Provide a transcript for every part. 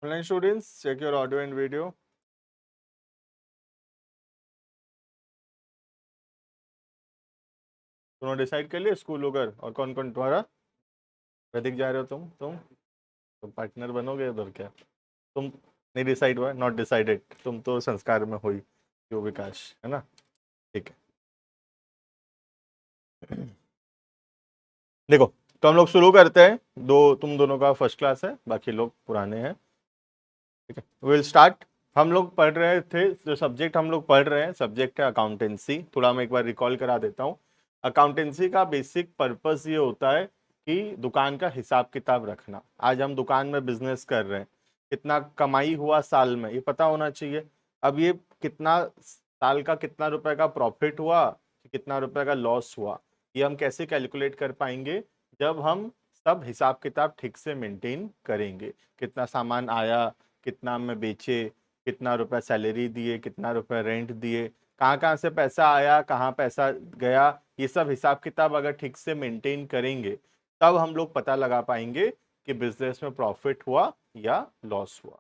Online students, check your audio and video. दोनों decide कर लिए स्कूल होकर और कौन कौन तुम्हारा वैदिक जा रहे हो तुम पार्टनर बनोगे उधर क्या तुम नहीं डिसाइड हुआ नॉट डिसाइडेड तुम तो संस्कार में हुई जो विकास है ना ठीक है देखो तो हम लोग शुरू करते हैं तुम दोनों का फर्स्ट क्लास है बाकी लोग पुराने हैं ठीक है विल स्टार्ट हम लोग पढ़ रहे थे जो सब्जेक्ट हम लोग पढ़ रहे हैं सब्जेक्ट है अकाउंटेंसी थोड़ा मैं एक बार रिकॉल करा देता हूँ अकाउंटेंसी का बेसिक पर्पस ये होता है कि दुकान का हिसाब किताब रखना आज हम दुकान में बिजनेस कर रहे हैं कितना कमाई हुआ साल में ये पता होना चाहिए अब ये कितना साल का कितना रुपए का प्रॉफिट हुआ कितना रुपए का लॉस हुआ ये हम कैसे कैलकुलेट कर पाएंगे जब हम सब हिसाब किताब ठीक से मेंटेन करेंगे कितना सामान आया कितना में बेचे कितना रुपए सैलरी दिए कितना रुपए रेंट दिए कहाँ कहाँ से पैसा आया कहाँ पैसा गया ये सब हिसाब किताब अगर ठीक से मेंटेन करेंगे तब हम लोग पता लगा पाएंगे कि बिजनेस में प्रॉफिट हुआ या लॉस हुआ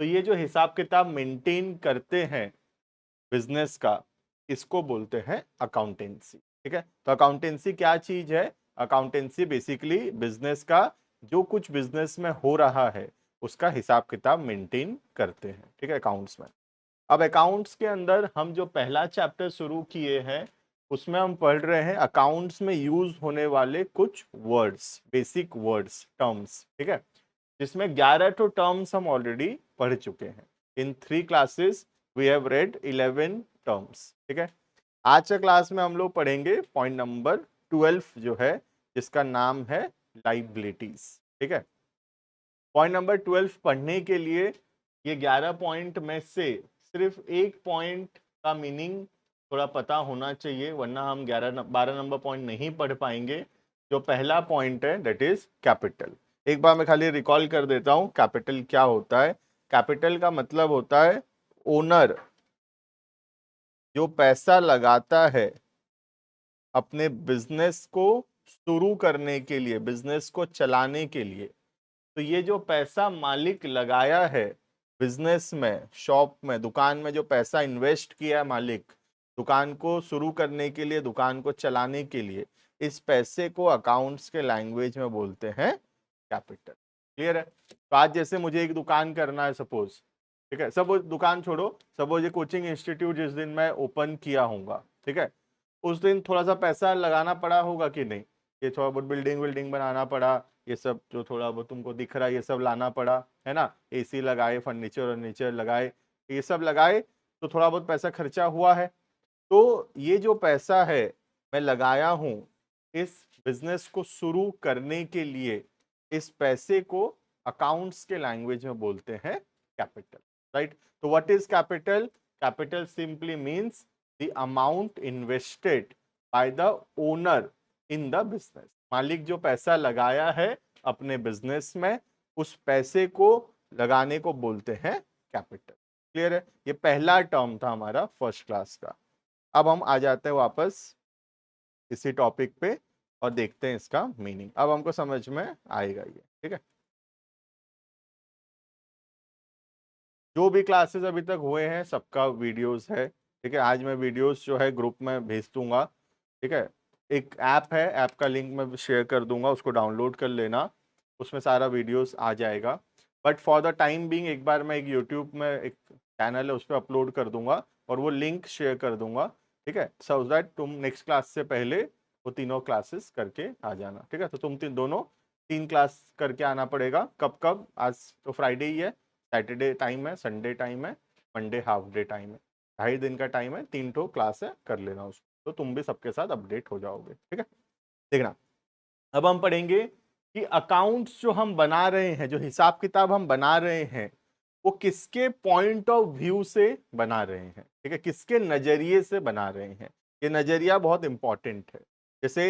तो ये जो हिसाब किताब मेंटेन करते हैं बिजनेस का इसको बोलते हैं अकाउंटेंसी ठीक है तो अकाउंटेंसी क्या चीज है अकाउंटेंसी बेसिकली बिजनेस का जो कुछ बिजनेस में हो रहा है उसका हिसाब किताब मेंटेन करते हैं ठीक है अकाउंट्स में अब अकाउंट्स के अंदर हम जो पहला चैप्टर शुरू किए हैं उसमें हम पढ़ रहे हैं अकाउंट्स में यूज होने वाले कुछ वर्ड्स बेसिक वर्ड्स टर्म्स ठीक है जिसमें 11 तो टर्म्स हम ऑलरेडी पढ़ चुके हैं इन 3 classes we have read 11 terms ठीक है आज के क्लास में हम लोग पढ़ेंगे पॉइंट नंबर 12 जो है जिसका नाम है लाइबिलिटीज ठीक है पॉइंट नंबर 12 पढ़ने के लिए ये 11 पॉइंट में से सिर्फ एक पॉइंट का मीनिंग थोड़ा पता होना चाहिए वरना हम 12 नंबर पॉइंट नहीं पढ़ पाएंगे जो पहला पॉइंट है दैट इज कैपिटल एक बार मैं खाली रिकॉल कर देता हूं कैपिटल क्या होता है कैपिटल का मतलब होता है ओनर जो पैसा लगाता है अपने बिजनेस को शुरू करने के लिए बिजनेस को चलाने के लिए तो ये जो पैसा मालिक लगाया है बिजनेस में शॉप में दुकान में जो पैसा इन्वेस्ट किया है मालिक दुकान को शुरू करने के लिए दुकान को चलाने के लिए इस पैसे को अकाउंट्स के लैंग्वेज में बोलते हैं कैपिटल क्लियर है तो आज जैसे मुझे एक दुकान करना है सपोज ठीक है सपोज दुकान छोड़ो सपोज ये कोचिंग इंस्टीट्यूट जिस दिन मैं ओपन किया हूँ ठीक है उस दिन थोड़ा सा पैसा लगाना पड़ा होगा कि नहीं ये थोड़ा बहुत बिल्डिंग विल्डिंग बनाना पड़ा ये सब जो थोड़ा बहुत तुमको दिख रहा है ये सब लाना पड़ा है ना एसी लगाए फर्नीचर लगाए ये सब लगाए तो थोड़ा बहुत पैसा खर्चा हुआ है तो ये जो पैसा है मैं लगाया हूं इस बिजनेस को शुरू करने के लिए इस पैसे को अकाउंट्स के लैंग्वेज में बोलते हैं कैपिटल राइट तो what is capital capital simply means the amount invested by the owner in the business मालिक जो पैसा लगाया है अपने बिजनेस में उस पैसे को लगाने को बोलते हैं कैपिटल क्लियर है ये पहला टर्म था हमारा फर्स्ट क्लास का अब हम आ जाते हैं वापस इसी टॉपिक पे और देखते हैं इसका मीनिंग अब हमको समझ में आएगा ये ठीक है जो भी क्लासेस अभी तक हुए हैं सबका वीडियोस है ठीक है आज मैं वीडियोस जो है ग्रुप में भेज दूंगा ठीक है एक ऐप है ऐप का लिंक मैं शेयर कर दूंगा उसको डाउनलोड कर लेना उसमें सारा वीडियोस आ जाएगा but for the time being एक बार मैं एक यूट्यूब में एक चैनल है उस पर अपलोड कर दूंगा और वो लिंक शेयर कर दूंगा ठीक है सो दैट तुम नेक्स्ट क्लास से पहले वो तीनों क्लासेस करके आ जाना ठीक है तो तुम दोनों 3 क्लास करके आना पड़ेगा कब कब आज तो फ्राइडे ही है सैटरडे टाइम है संडे टाइम है मंडे हाफ डे टाइम है 2.5 दिन का टाइम है 3 ठो क्लास है कर लेना उसको तो तुम भी सबके साथ अपडेट हो जाओगे ठीक है देखना अब हम पढ़ेंगे कि अकाउंट्स जो हम बना रहे हैं जो हिसाब किताब हम बना रहे हैं वो किसके पॉइंट ऑफ व्यू से बना रहे हैं ठीक है किसके नजरिए से बना रहे हैं ये नजरिया बहुत इंपॉर्टेंट है जैसे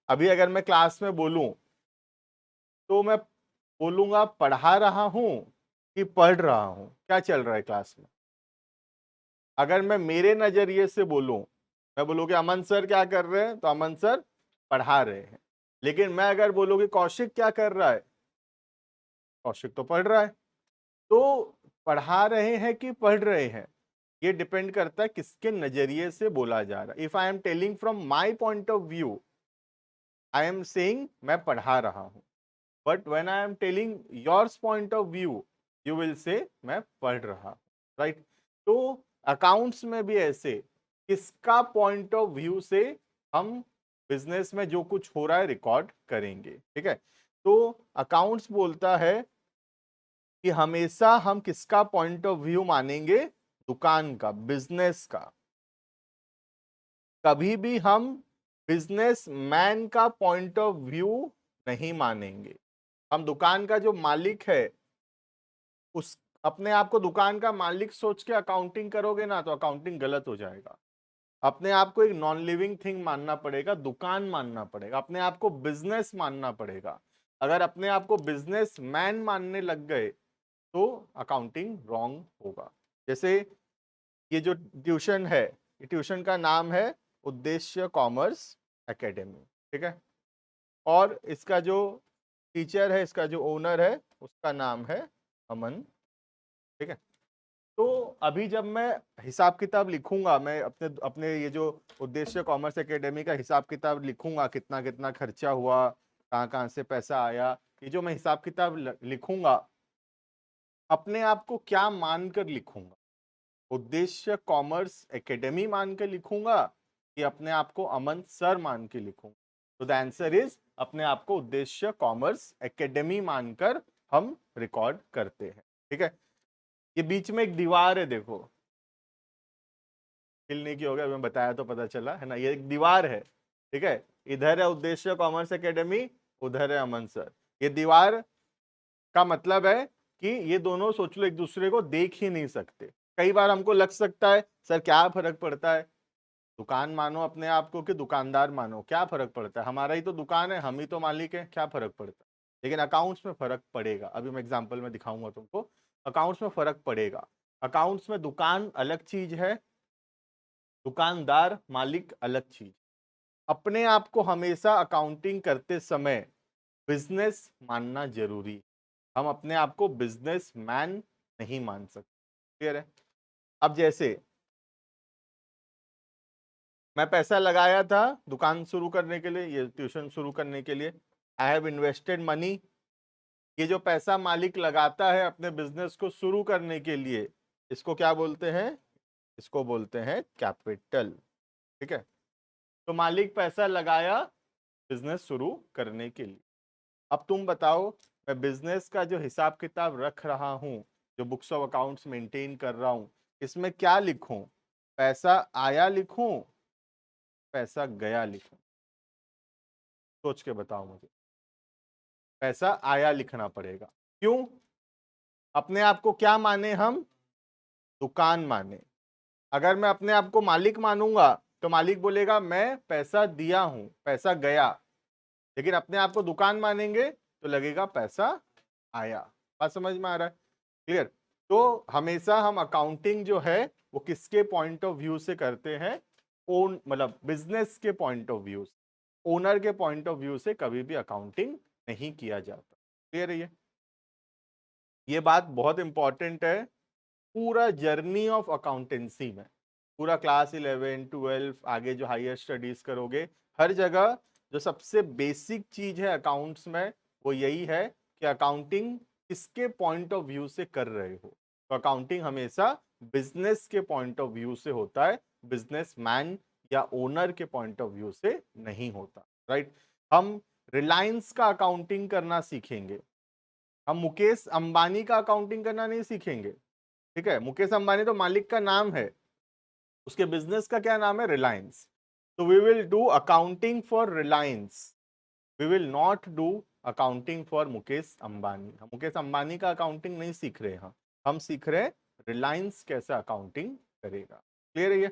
अभी अगर मैं क्लास में बोलूं तो मैं बोलूंगा पढ़ा रहा हूं कि पढ़ रहा हूं क्या चल रहा है क्लास में अगर मैं मेरे नजरिए से बोलूं मैं बोलूँ कि अमन सर क्या कर रहे हैं तो अमन सर पढ़ा रहे हैं लेकिन मैं अगर बोलूँ कि कौशिक क्या कर रहा है कौशिक तो पढ़ रहा है तो पढ़ा रहे हैं कि पढ़ रहे हैं, ये डिपेंड करता है किसके नजरिए से बोला जा रहा है। If I am telling from my point of view, I am saying मैं पढ़ा रहा हूं, but when I am telling yours point of view, you will say मैं पढ़ रहा हूं, राइट। तो अकाउंट्स में भी ऐसे, किसका पॉइंट ऑफ व्यू से हम बिजनेस में जो कुछ हो रहा है रिकॉर्ड करेंगे, ठीक है। तो अकाउंट्स बोलता है कि हमेशा हम किसका पॉइंट ऑफ व्यू मानेंगे, दुकान का, बिजनेस का। कभी भी हम बिजनेस मैन का पॉइंट ऑफ व्यू नहीं मानेंगे। हम दुकान का जो मालिक है, उस अपने आप को दुकान का मालिक सोच के अकाउंटिंग करोगे ना, तो अकाउंटिंग गलत हो जाएगा। अपने आप को एक नॉन लिविंग थिंग मानना पड़ेगा, दुकान मानना पड़ेगा, अपने आप को बिजनेस मानना पड़ेगा। अगर अपने आप को बिजनेस मैन मानने लग गए तो अकाउंटिंग रॉन्ग होगा। जैसे ये जो ट्यूशन है, ये ट्यूशन का नाम है उद्देश्य कॉमर्स एकेडमी, ठीक है। और इसका जो टीचर है, इसका जो ओनर है, उसका नाम है अमन, ठीक है। तो अभी जब मैं हिसाब किताब लिखूंगा, मैं अपने अपने ये जो उद्देश्य कॉमर्स एकेडमी का हिसाब किताब लिखूंगा, कितना कितना खर्चा हुआ, कहाँ कहाँ से पैसा आया, ये जो मैं हिसाब किताब लिखूंगा, अपने आप को क्या मानकर लिखूंगा, उद्देश्य कॉमर्स एकेडमी मान के लिखूंगा कि अपने आप को अमन सर मान के लिखूंगा? तो द आंसर इज अपने आप को उद्देश्य कॉमर्स एकेडमी मानकर हम रिकॉर्ड करते हैं, ठीक है। ये बीच में एक दीवार है, देखो, हिलने की हो गया, मैं बताया तो पता चला है ना, ये एक दीवार है, ठीक है। इधर है उद्देश्य कॉमर्स एकेडमी, उधर है अमन सर। ये दीवार का मतलब है कि ये दोनों सोच लो एक दूसरे को देख ही नहीं सकते। कई बार हमको लग सकता है सर क्या फर्क पड़ता है, दुकान मानो अपने आप को कि दुकानदार मानो, क्या फर्क पड़ता है, हमारा ही तो दुकान है, हम ही तो मालिक है, क्या फर्क पड़ता है। लेकिन अकाउंट्स में फर्क पड़ेगा, अभी मैं एग्जांपल में दिखाऊंगा तुमको। अकाउंट्स में फर्क पड़ेगा। अकाउंट्स में दुकान अलग चीज है, दुकानदार मालिक अलग चीज। अपने आप को हमेशा अकाउंटिंग करते समय बिजनेस मानना जरूरी। हम अपने आप को बिजनेस मैन नहीं मान सकते, क्लियर है। अब जैसे मैं पैसा लगाया था दुकान शुरू करने के लिए, ये ट्यूशन शुरू करने के लिए, आई हैव इन्वेस्टेड मनी। ये जो पैसा मालिक लगाता है अपने बिजनेस को शुरू करने के लिए, इसको क्या बोलते हैं, इसको बोलते हैं कैपिटल, ठीक है। तो मालिक पैसा लगाया बिजनेस शुरू करने के लिए। अब तुम बताओ, मैं बिजनेस का जो हिसाब किताब रख रहा हूं, जो बुक्स ऑफ अकाउंट्स मेंटेन कर रहा हूं, इसमें क्या लिखूं, पैसा आया लिखूं, पैसा गया लिखूं? सोच के बताओ मुझे। पैसा आया लिखना पड़ेगा, क्यों? अपने आप को क्या माने हम, दुकान माने। अगर मैं अपने आप को मालिक मानूंगा तो मालिक बोलेगा मैं पैसा दिया हूं, पैसा गया। लेकिन अपने आप को दुकान मानेंगे तो लगेगा पैसा आया। बात समझ में आ रहा है, क्लियर। तो हमेशा हम अकाउंटिंग जो है वो किसके पॉइंट ऑफ व्यू से करते हैं, ओन मतलब बिजनेस के पॉइंट ऑफ व्यू से। ओनर के पॉइंट ऑफ व्यू से कभी भी अकाउंटिंग नहीं किया जाता, क्लियर है ये बात बहुत इंपॉर्टेंट है पूरा जर्नी ऑफ अकाउंटेंसी में। पूरा क्लास 11 12 आगे जो हायर स्टडीज करोगे, हर जगह जो सबसे बेसिक चीज है अकाउंट्स में वो यही है कि अकाउंटिंग किसके पॉइंट ऑफ व्यू से कर रहे हो। तो अकाउंटिंग हमेशा बिजनेस के पॉइंट ऑफ व्यू से होता है, बिजनेस मैन या ओनर के पॉइंट ऑफ व्यू से नहीं होता, राइट। हम रिलायंस का अकाउंटिंग करना सीखेंगे, हम मुकेश अंबानी का अकाउंटिंग करना नहीं सीखेंगे, ठीक है। मुकेश अंबानी तो मालिक का नाम है, उसके बिजनेस का क्या नाम है, रिलायंस। तो we will do accounting for Reliance, we will not do accounting for Mukesh Ambani. हम मुकेश अंबानी का अकाउंटिंग नहीं सीख रहे हैं, हम सीख रहे हैं रिलायंस कैसे अकाउंटिंग करेगा, क्लियर है ये।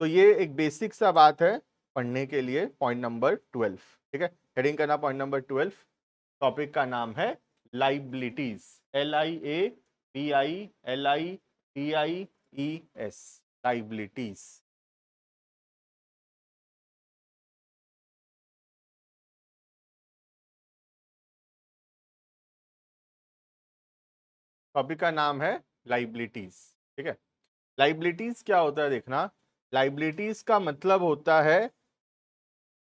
तो ये एक बेसिक सा बात है पढ़ने के लिए, पॉइंट नंबर 12, ठीक है। हेडिंग करना पॉइंट नंबर 12। टॉपिक का नाम है लाइबिलिटीज, LIABILITIES, लाइबिलिटीज। टॉपिक का नाम है लाइबिलिटीज। ठीक है, लाइबिलिटीज क्या होता है देखना, लाइबिलिटीज का मतलब होता है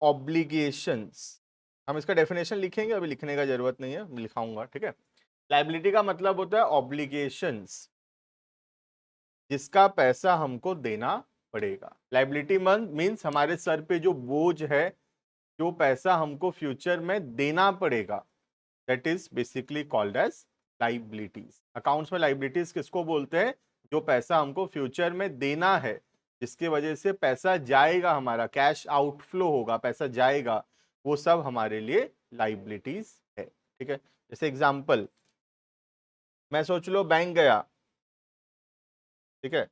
ऑब्लिगेशंस। हम इसका डेफिनेशन लिखेंगे, अभी लिखने का जरूरत नहीं है, लिखाऊंगा। ठीक है, लाइबिलिटी का मतलब होता है ऑब्लिगेशंस, जिसका पैसा हमको देना पड़ेगा। लाइबिलिटी मीन्स हमारे सर पे जो बोझ है, जो पैसा हमको फ्यूचर में देना पड़ेगा, that is basically called as liabilities. Accounts में लाइबिलिटीज किसको बोलते हैं? जो पैसा हमको फ्यूचर में देना है, जिसकी वजह से पैसा जाएगा, हमारा कैश आउटफ्लो होगा, पैसा जाएगा, वो सब हमारे लिए लाइबिलिटीज है। ठीक है, जैसे एग्जांपल, मैं सोच लो बैंक गया। ठीक है,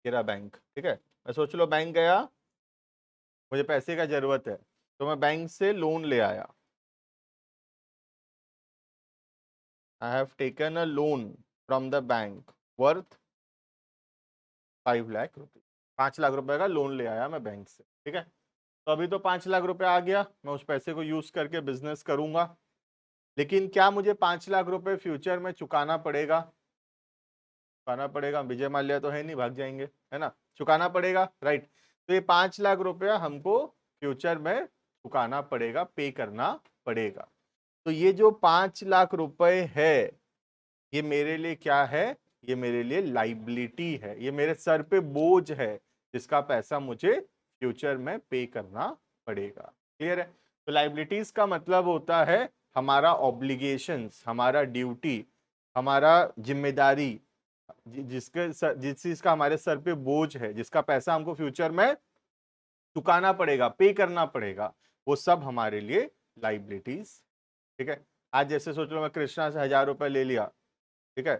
तेरा बैंक, ठीक है, मैं सोच लो बैंक गया, मुझे पैसे का जरूरत है, तो मैं बैंक से लोन ले आया। I have taken a loan from the bank worth 5 lakh rupees. 5 lakh रुपए का लोन ले आया मैं बैंक से। ठीक है, तो अभी तो 5 लाख रुपए आ गया, मैं उस पैसे को यूज करके बिजनेस करूंगा। लेकिन क्या मुझे 5 लाख रुपए फ्यूचर में चुकाना पड़ेगा? चुकाना पड़ेगा, विजय माल्या तो है नहीं, भाग जाएंगे, है ना, चुकाना पड़ेगा, राइट। तो ये 5 लाख रुपया हमको फ्यूचर में चुकाना पड़ेगा, पे करना पड़ेगा। तो ये जो 5 लाख रुपए है, ये मेरे लिए क्या है? ये मेरे लिए लाइबिलिटी है, ये मेरे सर पे बोझ है, जिसका पैसा मुझे फ्यूचर में पे करना पड़ेगा। क्लियर है? तो लाइबिलिटीज का मतलब होता है हमारा ऑब्लिगेशंस, हमारा ड्यूटी, हमारा जिम्मेदारी, जिस चीज का हमारे सर पे बोझ है, जिसका पैसा हमको फ्यूचर में चुकाना पड़ेगा, पे करना पड़ेगा, वो सब हमारे लिए लाइबिलिटीज। ठीक है, आज जैसे सोच लो मैं कृष्णा से 1000 रुपए ले लिया। ठीक है,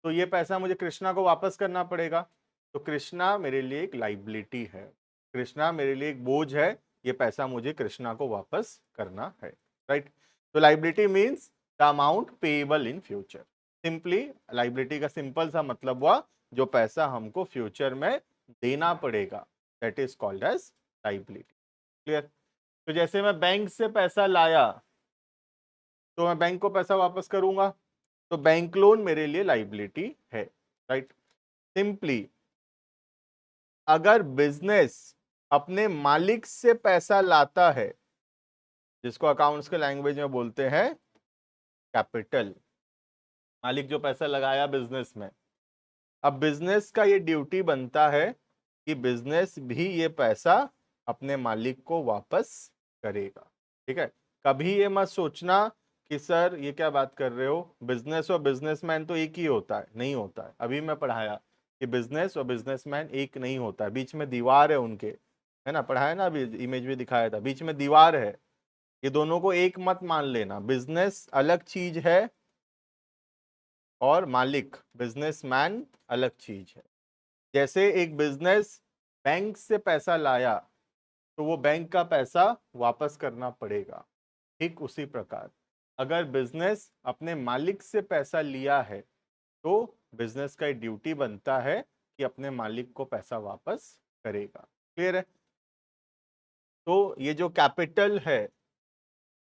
तो ये पैसा मुझे कृष्णा को वापस करना पड़ेगा, तो कृष्णा मेरे लिए एक लाइबिलिटी है, कृष्णा मेरे लिए एक बोझ है, ये पैसा मुझे कृष्णा को वापस करना है, राइट। तो liability means the amount payable in future. Simply liability का सिंपल सा मतलब हुआ जो पैसा हमको फ्यूचर में देना पड़ेगा, that is called as liability. Clear? तो जैसे मैं बैंक से पैसा लाया, तो मैं बैंक को पैसा वापस करूंगा, तो बैंक लोन मेरे लिए लाइबिलिटी है, राइट। सिंपली अगर बिजनेस अपने मालिक से पैसा लाता है, जिसको अकाउंट्स के लैंग्वेज में बोलते हैं कैपिटल, मालिक जो पैसा लगाया बिजनेस में, अब बिजनेस का ये ड्यूटी बनता है कि बिजनेस भी ये पैसा अपने मालिक को वापस करेगा। ठीक है, कभी ये मत सोचना कि सर ये क्या बात कर रहे हो, बिजनेस और बिजनेसमैन तो एक ही होता है, नहीं होता है। अभी मैं पढ़ाया कि बिजनेस और बिजनेसमैन एक नहीं होता है, बीच में दीवार है उनके, है ना, पढ़ाया ना, अभी इमेज भी दिखाया था, बीच में दीवार है। ये दोनों को एक मत मान लेना, बिजनेस अलग चीज है और मालिक बिजनेसमैन अलग चीज है। जैसे एक बिजनेस बैंक से पैसा लाया, तो वो बैंक का पैसा वापस करना पड़ेगा, ठीक उसी प्रकार अगर बिजनेस अपने मालिक से पैसा लिया है, तो बिजनेस का ड्यूटी बनता है कि अपने मालिक को पैसा वापस करेगा। क्लियर है? तो ये जो कैपिटल है,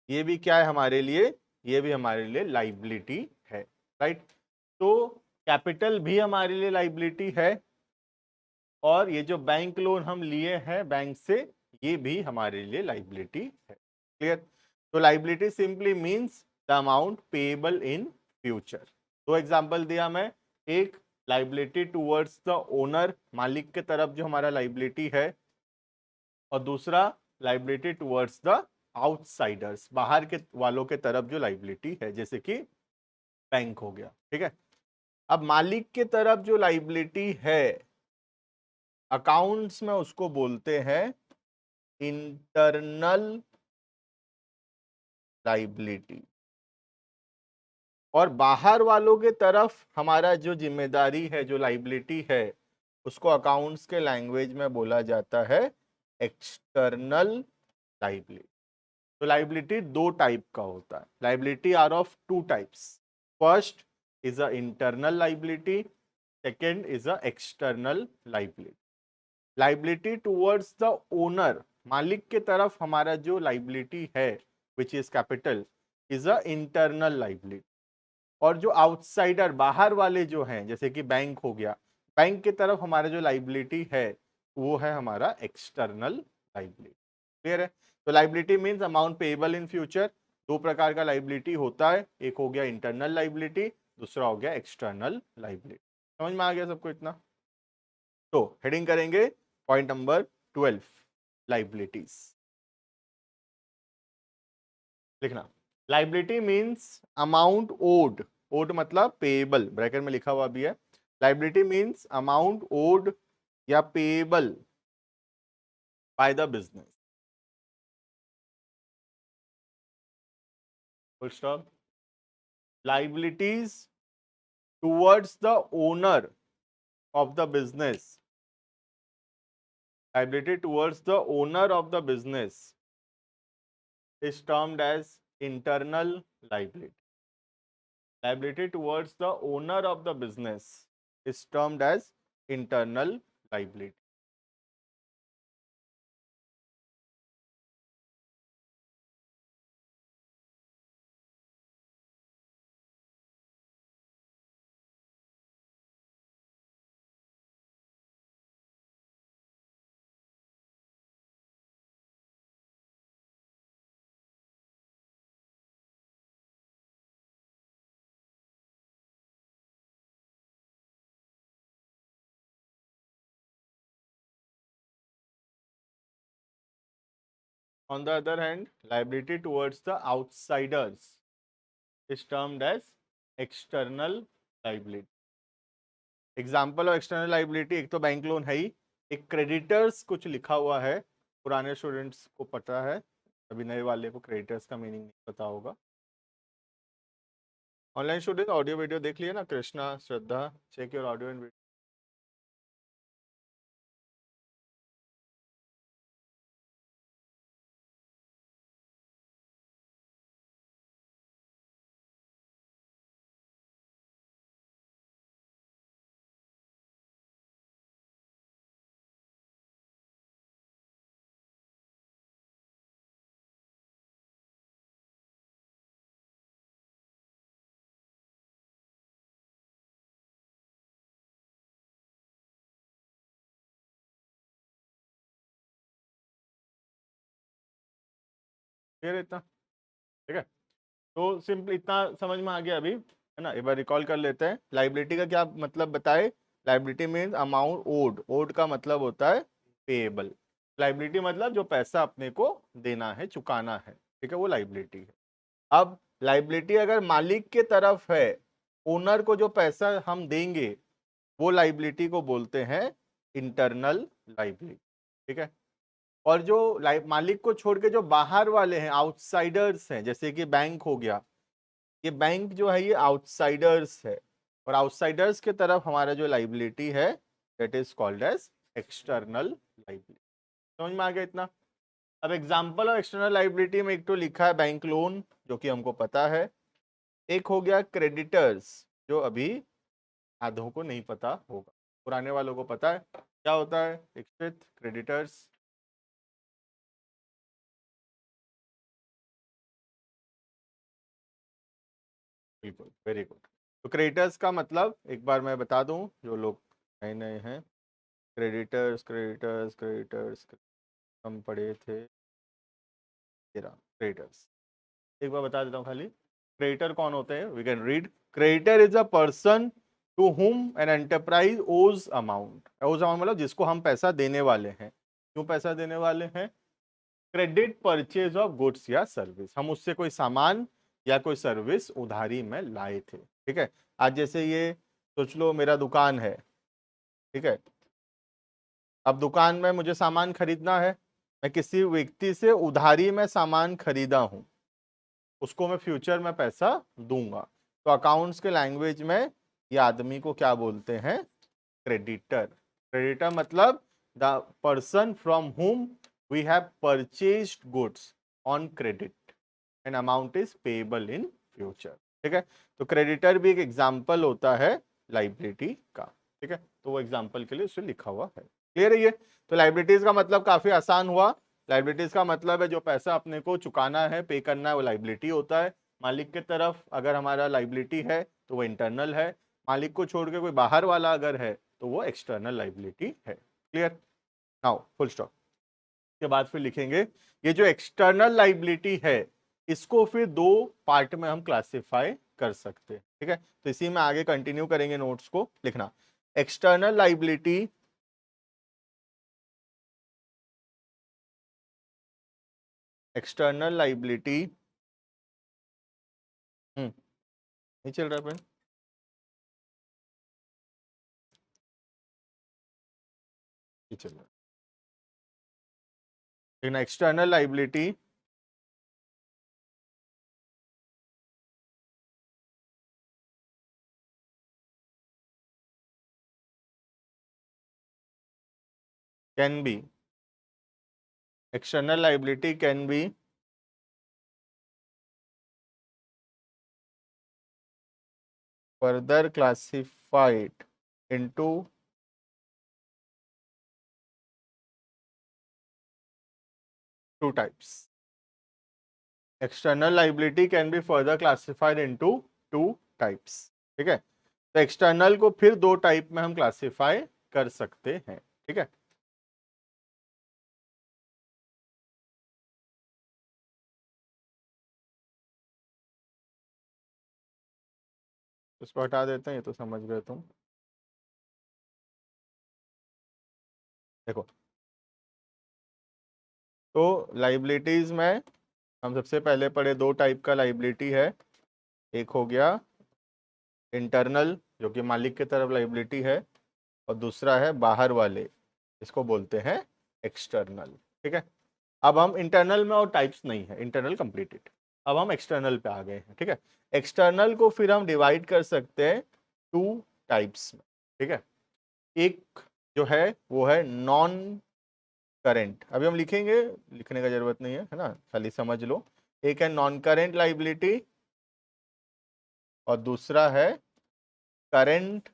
ये भी क्या है हमारे लिए? ये भी हमारे लिए लाइबिलिटी है, राइट। तो कैपिटल भी हमारे लिए लाइबिलिटी है, और ये जो बैंक लोन हम लिए हैं बैंक से, ये भी हमारे लिए लाइबिलिटी है। क्लियर? तो liability simply means the amount payable in future. दो एग्जांपल दिया मैं, एक लाइबिलिटी टुवर्ड्स द ओनर, मालिक के तरफ जो हमारा लाइबिलिटी है, और दूसरा लाइबिलिटी टुवर्ड्स द आउटसाइडर्स, बाहर के वालों के तरफ जो लाइबिलिटी है, जैसे कि बैंक हो गया। ठीक है, अब मालिक के तरफ जो लाइबिलिटी है, अकाउंट्स में उसको बोलते हैं इंटरनल लाइबिलिटी, और बाहर वालों के तरफ हमारा जो जिम्मेदारी है, जो लाइबिलिटी है, उसको अकाउंट्स के लैंग्वेज में बोला जाता है एक्सटर्नल लाइबिलिटी। तो लाइबिलिटी दो टाइप का होता है, liability are of two types. First is a internal liability, second is a external liability. Liability towards the owner, मालिक के तरफ हमारा जो लाइबिलिटी है, which is capital, is a internal liability. और जो आउटसाइडर बाहर वाले जो हैं, जैसे कि बैंक हो गया, बैंक की तरफ हमारा जो लाइबिलिटी है वो है हमारा एक्सटर्नल लाइबिलिटी। क्लियर है? तो liability means amount payable in future. दो प्रकार का लाइबिलिटी होता है, एक हो गया इंटरनल लाइबिलिटी, दूसरा हो गया एक्सटर्नल लाइबिलिटी। समझ में आ गया सबको इतना? तो हेडिंग करेंगे पॉइंट नंबर 12, लाइबिलिटीज। लिखना, liability means amount owed. Owed मतलब पेएबल, ब्रैकेट में लिखा हुआ भी है। लाइबिलिटी मींस अमाउंट ओड या payable by the business. Full stop. Liabilities towards the owner of the business, liability towards the owner of the business is termed as internal liability. Liability towards the owner of the business is termed as internal liability. On the other hand, liability towards the outsiders is termed as external liability. Example of external liability, एक तो bank loan है ही, एक creditors कुछ लिखा हुआ है, पुराने students को पता है, अभी नए वाले को क्रेडिटर्स का मीनिंग नहीं पता होगा। ऑनलाइन स्टूडेंट ऑडियो वीडियो देख लिया ना, Krishna, Shraddha, check your audio and video. Clear इतना? ठीक है, तो सिंपल इतना समझ में आ गया अभी, है ना? एक बार रिकॉल कर लेते हैं। लाइबिलिटी का क्या मतलब बताए? Liability means amount owed. Owed का मतलब होता है पेएबल। लाइबिलिटी मतलब जो पैसा अपने को देना है, चुकाना है, ठीक है, वो लाइबिलिटी है। अब लाइबिलिटी अगर मालिक के तरफ है, ओनर को जो पैसा हम देंगे, वो लाइबिलिटी को बोलते हैं इंटरनल लाइबिलिटी। ठीक है, और जो मालिक को छोड़ के जो बाहर वाले हैं, आउटसाइडर्स हैं, जैसे कि बैंक हो गया, ये बैंक जो है ये आउटसाइडर्स है, और आउटसाइडर्स के तरफ हमारा जो लाइबिलिटी है that is called as external liability. समझ में आ गया इतना? अब एग्जांपल ऑफ एक्सटर्नल लाइबिलिटी में एक तो लिखा है बैंक लोन, जो कि हमको पता है। एक हो गया क्रेडिटर्स, जो अभी आधों को नहीं पता होगा, पुराने वालों को पता है क्या होता है। दीक्षित, क्रेडिटर्स। बिल्कुल, वेरी गुड। तो क्रेडिटर्स का मतलब एक बार मैं बता दूं, जो लोग नए नए हैं, क्रेडिटर्स क्रेडिटर्स क्रेडिटर्स हम पढ़े थे, क्रेडिटर्स एक बार बता देता हूँ खाली। क्रेडिटर कौन होते हैं? We can read, creditor is a person to whom an enterprise owes amount. Owes amount मतलब जिसको हम पैसा देने वाले हैं। क्यों पैसा देने वाले हैं? क्रेडिट परचेज ऑफ गुड्स या सर्विस, हम उससे कोई सामान या कोई सर्विस उधारी में लाए थे। ठीक है, आज जैसे ये सोच लो मेरा दुकान है, ठीक है, अब दुकान में मुझे सामान खरीदना है, मैं किसी व्यक्ति से उधारी में सामान खरीदा हूं, उसको मैं फ्यूचर में पैसा दूंगा। तो अकाउंट्स के लैंग्वेज में ये आदमी को क्या बोलते हैं? क्रेडिटर। क्रेडिटर मतलब the person from whom we have purchased goods on credit and amount is payable in future. ठीक है, तो क्रेडिटर भी एक एग्जाम्पल होता है लाइबिलिटी का। ठीक है, तो वो एग्जाम्पल के लिए उससे लिखा हुआ है। क्लियर है ये? तो लाइबिलिटीज का मतलब काफी आसान हुआ। लाइबिलिटीज का मतलब है जो पैसा अपने को चुकाना है, पे करना है, वो लाइबिलिटी होता है। मालिक के तरफ अगर हमारा लाइबिलिटी है तो वो इंटरनल है, मालिक को छोड़ के कोई बाहर वाला अगर है तो वो एक्सटर्नल लाइबिलिटी है। क्लियर? नाउ फुल स्टॉप के बाद फिर लिखेंगे ये जो एक्सटर्नल लाइबिलिटी है इसको फिर दो पार्ट में हम क्लासिफाई कर सकते हैं। ठीक है, तो इसी में आगे कंटिन्यू करेंगे नोट्स को लिखना। एक्सटर्नल लाइबिलिटी एक्सटर्नल लाइबिलिटी नहीं चल रहा है ये चल रहा है, लेकिन external liability can be external liability can be further classified into two types. External liability can be further classified into two types. ठीक है, तो एक्सटर्नल को फिर दो टाइप में हम क्लासिफाई कर सकते हैं। ठीक है, इसको हटा देते हैं, ये तो समझ गए तुम। देखो, तो लाइबिलिटीज में हम सबसे पहले पढ़े दो टाइप का लाइबिलिटी है। एक हो गया इंटरनल जो कि मालिक की तरफ लाइबिलिटी है, और दूसरा है बाहर वाले, इसको बोलते हैं एक्सटर्नल। ठीक है, अब हम इंटरनल में और टाइप्स नहीं है, इंटरनल कंप्लीटेड, अब हम एक्सटर्नल पे आ गए हैं। ठीक है, एक्सटर्नल को फिर हम डिवाइड कर सकते हैं टू टाइप्स में। ठीक है, एक जो है वो है नॉन करेंट, अभी हम लिखेंगे, लिखने का जरूरत नहीं है ना, खाली समझ लो। एक है नॉन करेंट लाइबिलिटी और दूसरा है करेंट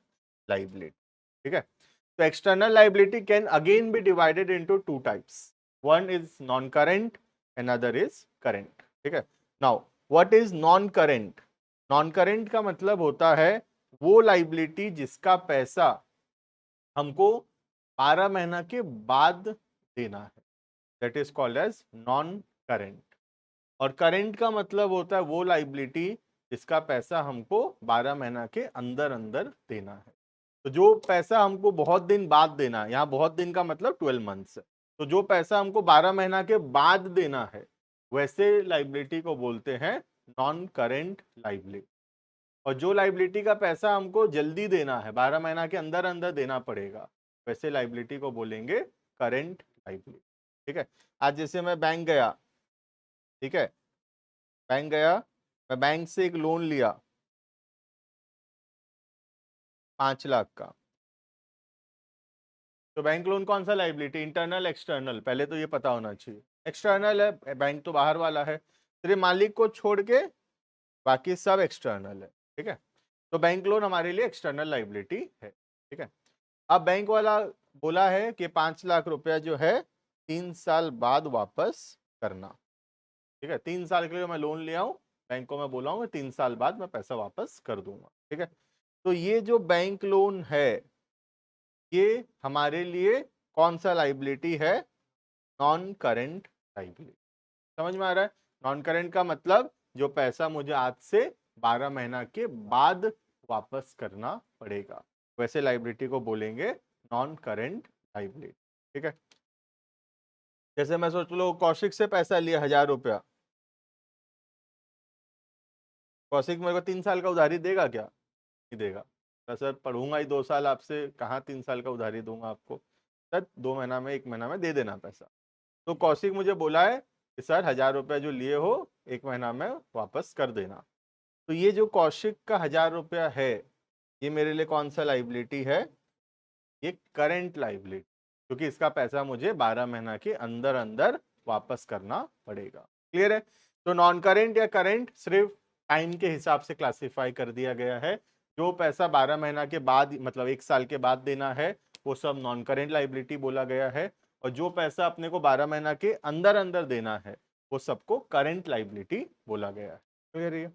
लाइबिलिटी। ठीक है, तो external liability can again be divided into two types, one is non current, another is current. ठीक है, now what is non current? Non current का मतलब होता है वो लाइबिलिटी जिसका पैसा हमको 12 महीना के बाद देना है, that is called as non current. और करेंट का मतलब होता है वो लाइबिलिटी जिसका पैसा हमको 12 महीना के अंदर अंदर देना है। तो जो पैसा हमको बहुत दिन बाद देना है, यहाँ बहुत दिन का मतलब 12 मंथ्स है, तो जो पैसा हमको 12 महीना के बाद देना है वैसे लाइबिलिटी को बोलते हैं नॉन करेंट लाइबिलिटी। और जो लाइबिलिटी का पैसा हमको जल्दी देना है, 12 महीना के अंदर अंदर देना पड़ेगा, वैसे लाइबिलिटी को बोलेंगे करेंट लाइबिलिटी। ठीक है, आज जैसे मैं बैंक गया, ठीक है, बैंक गया, मैं बैंक से एक लोन लिया 5 लाख का, तो बैंक लोन कौन सा लाइबिलिटी, इंटरनल एक्सटर्नल, पहले तो ये पता होना चाहिए। एक्सटर्नल है, बैंक तो बाहर वाला है, सिर्फ मालिक को छोड़ के बाकी सब एक्सटर्नल है। ठीक है, तो बैंक लोन हमारे लिए एक्सटर्नल लाइबिलिटी है। ठीक है, अब बैंक वाला बोला है कि 5 लाख रुपया जो है 3 साल बाद वापस करना। ठीक है, 3 साल के लिए मैं लोन ले आऊं, बैंक को मैं बोला हूँ 3 साल बाद मैं पैसा वापस कर दूंगा। ठीक है, तो ये जो बैंक लोन है ये हमारे लिए कौन सा लाइबिलिटी है? Non current liability. समझ में आ रहा है? नॉन करेंट का मतलब जो पैसा मुझे आज से 12 महीना के बाद वापस करना पड़ेगा, वैसे लाइबिलिटी को बोलेंगे नॉन करेंट लाइबिलिटी। ठीक है, जैसे मैं सोच लो कौशिक से पैसा लिया 1000 रुपया, कौशिक मेरे को 3 साल का उधारी देगा क्या? नहीं देगा। मैं सर पढ़ूंगा ही 2 साल आपसे, कहाँ 3 साल का उधारी दूंगा आपको, सर 2 महीना में 1 महीना में दे देना पैसा। तो कौशिक मुझे बोला है कि सर 1000 रुपया जो लिए हो 1 महीना में वापस कर देना। तो ये जो कौशिक का 1000 रुपया है ये मेरे लिए कौन सा लाइबिलिटी है? ये करंट लाइबिलिटी, क्योंकि इसका पैसा मुझे 12 महीना के अंदर अंदर वापस करना पड़ेगा। क्लियर है? तो नॉन करेंट या करंट सिर्फ टाइम के हिसाब से क्लासिफाई कर दिया गया है। जो पैसा 12 महीना के बाद मतलब 1 साल के बाद देना है वो सब नॉन करेंट लाइबिलिटी बोला गया है, और जो पैसा अपने को 12 महीना के अंदर अंदर देना है वो सबको करंट लाइबिलिटी बोला गया है। क्लियर है?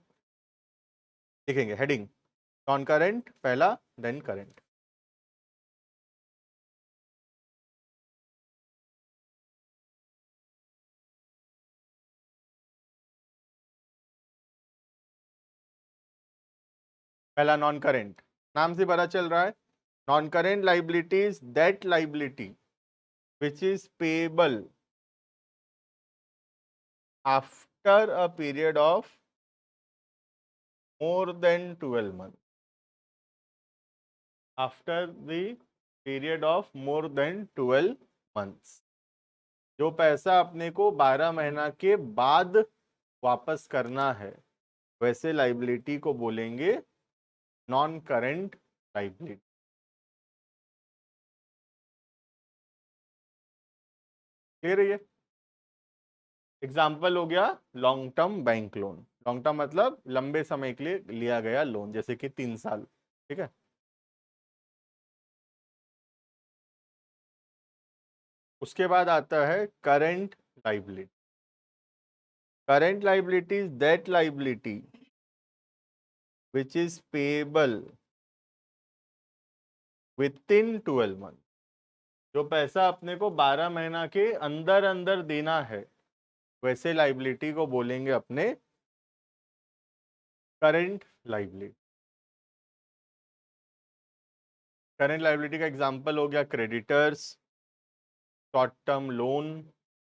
लिखेंगे हेडिंग नॉन करेंट पहला, देन करेंट। पहला नॉन करेंट, नाम से पता चल रहा है, non current liability is that liability which is payable after a period of more than 12 months, after the period of more than 12 months, जो पैसा अपने को 12 महीना के बाद वापस करना है, वैसे लाइबिलिटी को बोलेंगे नॉन करेंट लाइबिलिटी। क्लियर है? ये एग्जाम्पल हो गया long term bank loan. Long term मतलब लंबे समय के लिए लिया गया लोन, जैसे कि 3 साल। ठीक है, उसके बाद आता है current liability. Current liability is that liability which is payable within 12 months, जो पैसा अपने को 12 महीना के अंदर अंदर देना है, वैसे लाइबिलिटी को बोलेंगे अपने करंट लाइबिलिटी। करंट लाइबिलिटी का एग्जांपल हो गया creditors, short term loan,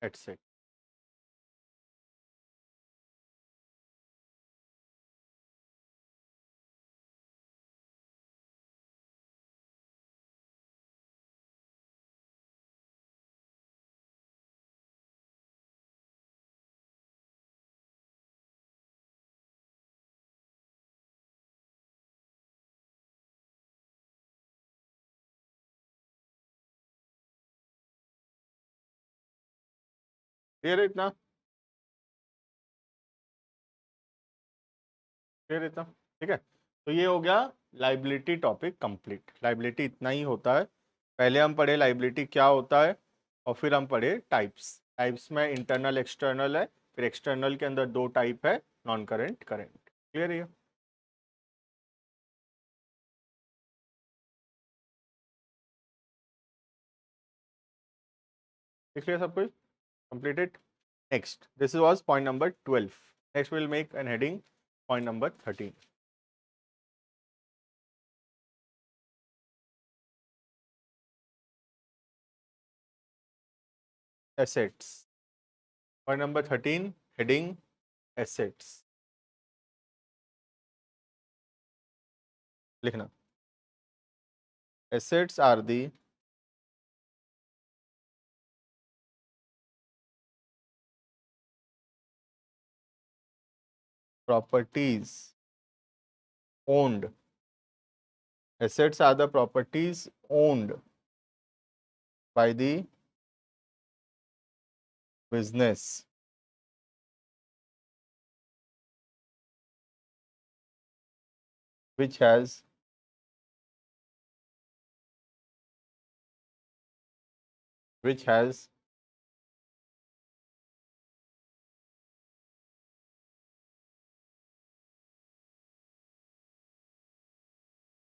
etcetera. Clear है इतना? क्लियर है इतना? ठीक है, तो ये हो गया लाइबिलिटी टॉपिक कंप्लीट। लाइबिलिटी इतना ही होता है। पहले हम पढ़े लाइबिलिटी क्या होता है, और फिर हम पढ़े टाइप्स। टाइप्स में इंटरनल एक्सटर्नल है, फिर एक्सटर्नल के अंदर 2 टाइप है, नॉन करेंट करेंट। क्लियर है? देख लिया सब कुछ completed? Next, this was point number 12. Next, we'll make an heading, point number 13. Assets. Point number 13, heading assets. लिखना, assets are the properties owned. Assets are the properties owned by the business which has which has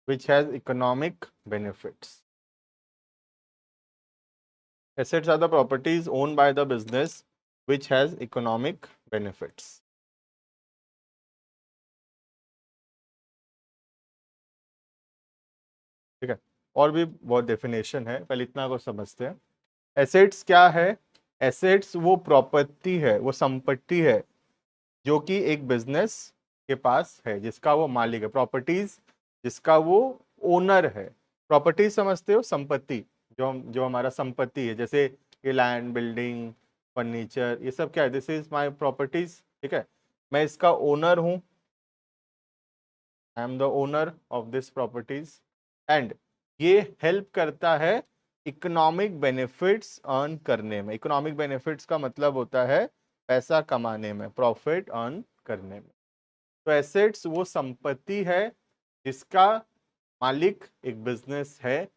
which has economic benefits. Assets are the properties owned by the business which has economic benefits. ठीक है, और भी बहुत definition है, पहले इतना को समझते हैं। एसेट्स क्या है? एसेट्स वो प्रॉपर्टी है, वो संपत्ति है जो कि एक बिजनेस के पास है, जिसका वो मालिक है। प्रॉपर्टीज जिसका वो ओनर है। प्रॉपर्टीज समझते हो, संपत्ति, जो हमारा संपत्ति है, जैसे ये लैंड, बिल्डिंग, फर्नीचर, ये सब क्या है? This is my properties. ठीक है, मैं इसका ओनर हूं, I am the owner of this properties, and ये हेल्प करता है इकोनॉमिक बेनिफिट्स अर्न करने में। इकोनॉमिक बेनिफिट्स का मतलब होता है पैसा कमाने में, प्रॉफिट अर्न करने में। तो एसेट्स वो संपत्ति है जिसका मालिक एक बिजनेस है,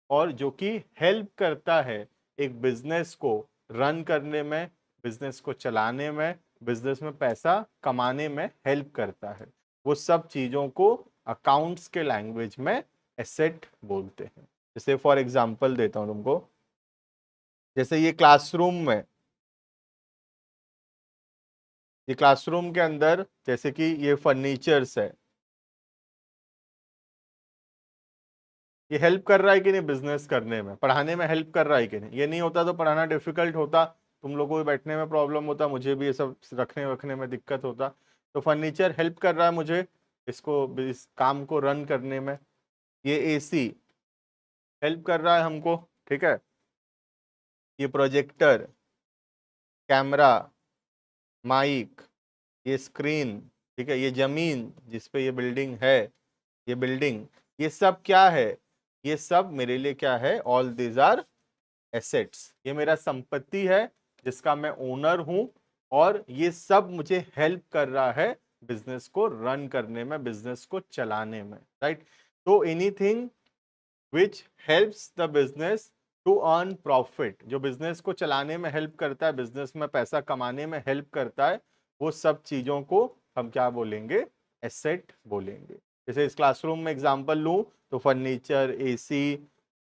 और जो कि हेल्प करता है एक बिजनेस को रन करने में, बिजनेस को चलाने में, बिजनेस में पैसा कमाने में हेल्प करता है, वो सब चीजों को अकाउंट्स के लैंग्वेज में एसेट बोलते हैं। जैसे फॉर एग्जांपल देता हूं तुमको, जैसे ये क्लासरूम के अंदर जैसे कि ये फर्नीचर्स है, ये हेल्प कर रहा है कि नहीं बिजनेस करने में, पढ़ाने में हेल्प कर रहा है कि नहीं? ये नहीं होता तो पढ़ाना डिफिकल्ट होता, तुम लोगों को बैठने में प्रॉब्लम होता, मुझे भी ये सब रखने वखने में दिक्कत होता। तो फर्नीचर हेल्प कर रहा है मुझे इस काम को रन करने में। ये एसी हेल्प कर रहा है हमको, ठीक है। ये प्रोजेक्टर, कैमरा, माइक, ये स्क्रीन, ठीक है। ये जमीन जिस पे ये बिल्डिंग है, ये बिल्डिंग, ये सब क्या है? ये सब मेरे लिए क्या है? All these are assets. ये मेरा संपत्ति है जिसका मैं ओनर हूं, और ये सब मुझे हेल्प कर रहा है बिजनेस को रन करने में, बिजनेस को चलाने में, राइट। तो anything which helps the business to earn profit, जो बिजनेस को चलाने में हेल्प करता है, बिजनेस में पैसा कमाने में हेल्प करता है, वो सब चीजों को हम क्या बोलेंगे? एसेट बोलेंगे। जैसे इस क्लासरूम में एग्जांपल लूं तो फर्नीचर, एसी,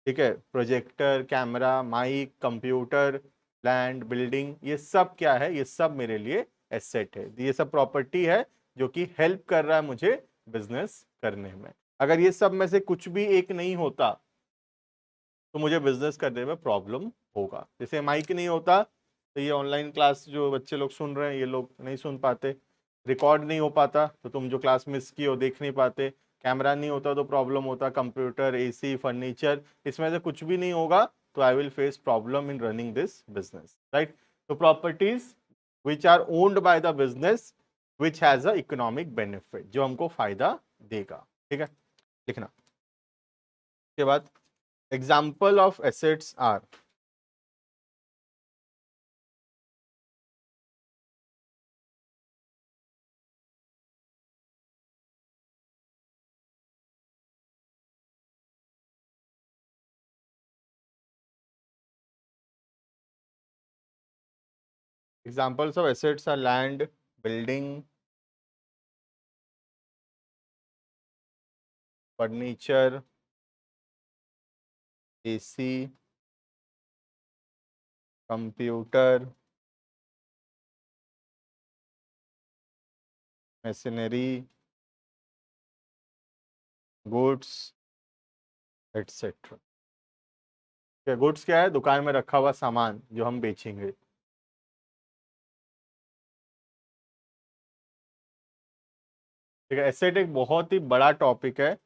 ठीक है, projector, camera, mic, computer, land, building, ये सब क्या है? ये सब मेरे लिए एसेट है, ये सब प्रॉपर्टी है जो कि हेल्प कर रहा है मुझे बिजनेस करने में। अगर ये सब में से कुछ भी एक नहीं होता तो मुझे बिजनेस करने में प्रॉब्लम होगा। जैसे माइक नहीं होता तो ये ऑनलाइन क्लास जो बच्चे लोग सुन रहे हैं ये लोग नहीं सुन पाते, रिकॉर्ड नहीं हो पाता तो तुम जो क्लास मिस की हो देख नहीं पाते, कैमरा नहीं होता तो प्रॉब्लम होता, कंप्यूटर, एसी, फर्नीचर, इसमें से कुछ भी नहीं होगा तो I will face problem in running this business, right. तो properties which are owned by the business which has a economic benefit, जो हमको फायदा देगा, ठीक है। लिखना के बाद example of assets are, examples of assets are land, building, furniture, AC, computer, machinery, goods, etc. Goods क्या है? दुकान में रखा हुआ सामान जो हम बेचेंगे। ठीक है, एसेट एक बहुत ही बड़ा टॉपिक है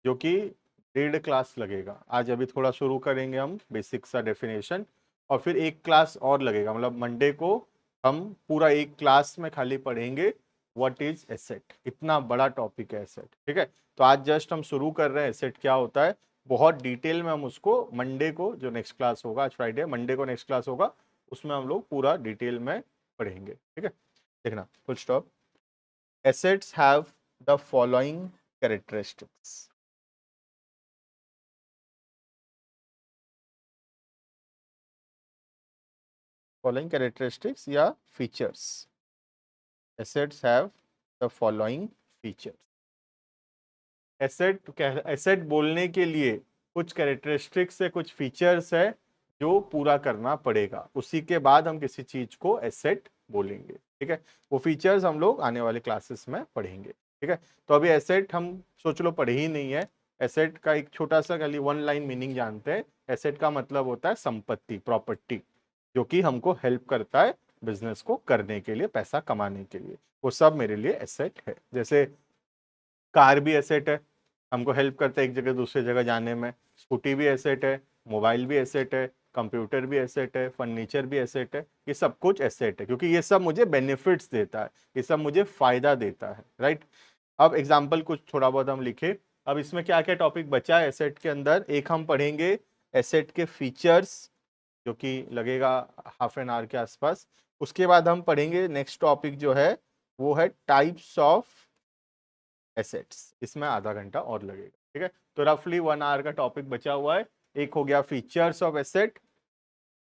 जो कि 1.5 क्लास लगेगा। आज अभी थोड़ा शुरू करेंगे हम बेसिक सा डेफिनेशन, और फिर 1 क्लास और लगेगा, मतलब मंडे को हम पूरा 1 क्लास में खाली पढ़ेंगे व्हाट इज एसेट। इतना बड़ा टॉपिक है एसेट, ठीक है। तो आज जस्ट हम शुरू कर रहे हैं एसेट क्या होता है, बहुत डिटेल में हम उसको मंडे को, जो नेक्स्ट क्लास होगा, आज फ्राइडे, मंडे को नेक्स्ट क्लास होगा, उसमें हम लोग पूरा डिटेल में पढ़ेंगे, ठीक है। देखना, full stop. Assets have the following characteristics. Following characteristics या features. Assets have the following features. Asset बोलने के लिए कुछ कैरेक्टरिस्टिक्स है, कुछ फीचर्स है जो पूरा करना पड़ेगा, उसी के बाद हम किसी चीज को एसेट बोलेंगे, ठीक है। वो फीचर्स हम लोग आने वाले क्लासेस में पढ़ेंगे, ठीक है। तो अभी एसेट हम सोच लो पढ़े ही नहीं है। एसेट का एक छोटा सा खाली 1 लाइन मीनिंग जानते हैं। एसेट का मतलब होता है संपत्ति, प्रॉपर्टी, जो कि हमको हेल्प करता है बिजनेस को करने के लिए, पैसा कमाने के लिए, वो सब मेरे लिए एसेट है। जैसे कार भी एसेट है, हमको हेल्प करता है एक जगह दूसरे जगह जाने में। स्कूटी भी एसेट है, मोबाइल भी एसेट है, कंप्यूटर भी एसेट है, फर्नीचर भी एसेट है, ये सब कुछ एसेट है क्योंकि ये सब मुझे बेनिफिट्स देता है, ये सब मुझे फायदा देता है, राइट। अब एग्जाम्पल कुछ थोड़ा बहुत हम लिखे। अब इसमें क्या क्या टॉपिक बचा है एसेट के अंदर? एक हम पढ़ेंगे एसेट के फीचर्स, जो कि लगेगा ½ एन आवर के आसपास। उसके बाद हम पढ़ेंगे नेक्स्ट टॉपिक जो है वो है टाइप्स ऑफ एसेट्स, इसमें ½ घंटा और लगेगा, ठीक है। तो रफली 1 आवर का टॉपिक बचा हुआ है। एक हो गया फीचर्स ऑफ एसेट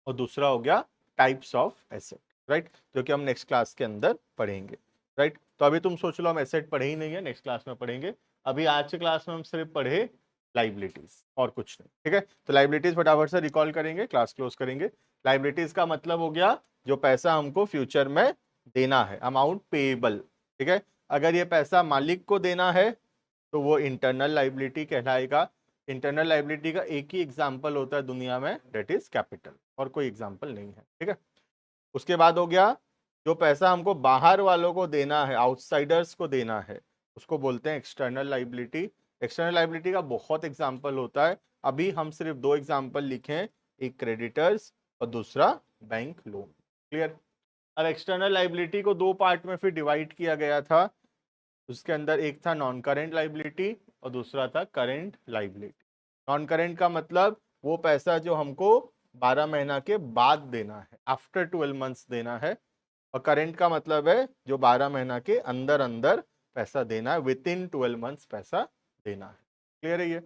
और दूसरा हो गया टाइप्स ऑफ एसेट। राइट, जो कि हम नेक्स्ट क्लास के अंदर पढ़ेंगे। राइट, तो अभी तुम सोच लो हम एसेट पढ़े ही नहीं है, नेक्स्ट क्लास में पढ़ेंगे। अभी आज के क्लास में हम सिर्फ पढ़े लाइबिलिटीज और कुछ नहीं। ठीक है, तो लाइबिलिटीज फटाफट से रिकॉल करेंगे, क्लास क्लोज करेंगे। लाइबिलिटीज का मतलब हो गया जो पैसा हमको फ्यूचर में देना है, अमाउंट पेएबल। ठीक है, अगर ये पैसा मालिक को देना है तो वो इंटरनल लाइबिलिटी कहलाएगा। इंटरनल लाइबिलिटी का एक ही एग्जाम्पल होता है दुनिया में, डेट इज कैपिटल, और कोई एग्जाम्पल नहीं है। ठीक है, उसके बाद हो गया जो पैसा हमको बाहर वालों को देना है, आउटसाइडर्स को देना है, उसको बोलते हैं एक्सटर्नल लाइबिलिटी। एक्सटर्नल लाइबिलिटी का बहुत एग्जाम्पल होता है, अभी हम सिर्फ दो एग्जाम्पल लिखे हैं, एक क्रेडिटर्स और दूसरा बैंक लोन। क्लियर। अब एक्सटर्नल लाइबिलिटी को दो पार्ट में फिर डिवाइड किया गया था, उसके अंदर एक था नॉन करेंट लाइबिलिटी और दूसरा था करेंट लाइबिलिटी। नॉन करेंट का मतलब वो पैसा जो हमको 12 महीना के बाद देना है, आफ्टर 12 मंथ्स देना है, और करेंट का मतलब है जो 12 महीना के अंदर अंदर पैसा देना है, विद इन 12 मंथ्स पैसा देना है। क्लियर है ये।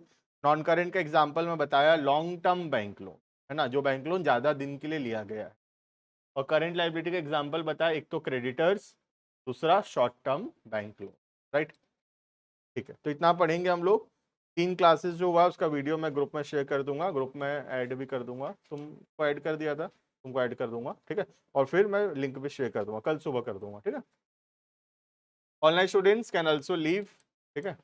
नॉन करेंट का एग्जांपल में बताया लॉन्ग टर्म बैंक लोन, है ना, जो बैंक लोन ज्यादा दिन के लिए लिया गया है। और करेंट लाइबिलिटी का एग्जांपल बताया, एक तो क्रेडिटर्स, दूसरा short term bank loan. Right, ठीक है, तो इतना पढ़ेंगे हम लोग। 3 क्लासेस जो हुआ उसका वीडियो मैं ग्रुप में शेयर कर दूंगा, ग्रुप में ऐड भी कर दूंगा, तुमको ऐड कर दिया था, तुमको ऐड कर दूंगा। ठीक है, और फिर मैं लिंक भी शेयर कर दूंगा, कल सुबह कर दूंगा। ठीक है, online students can also leave. ठीक है।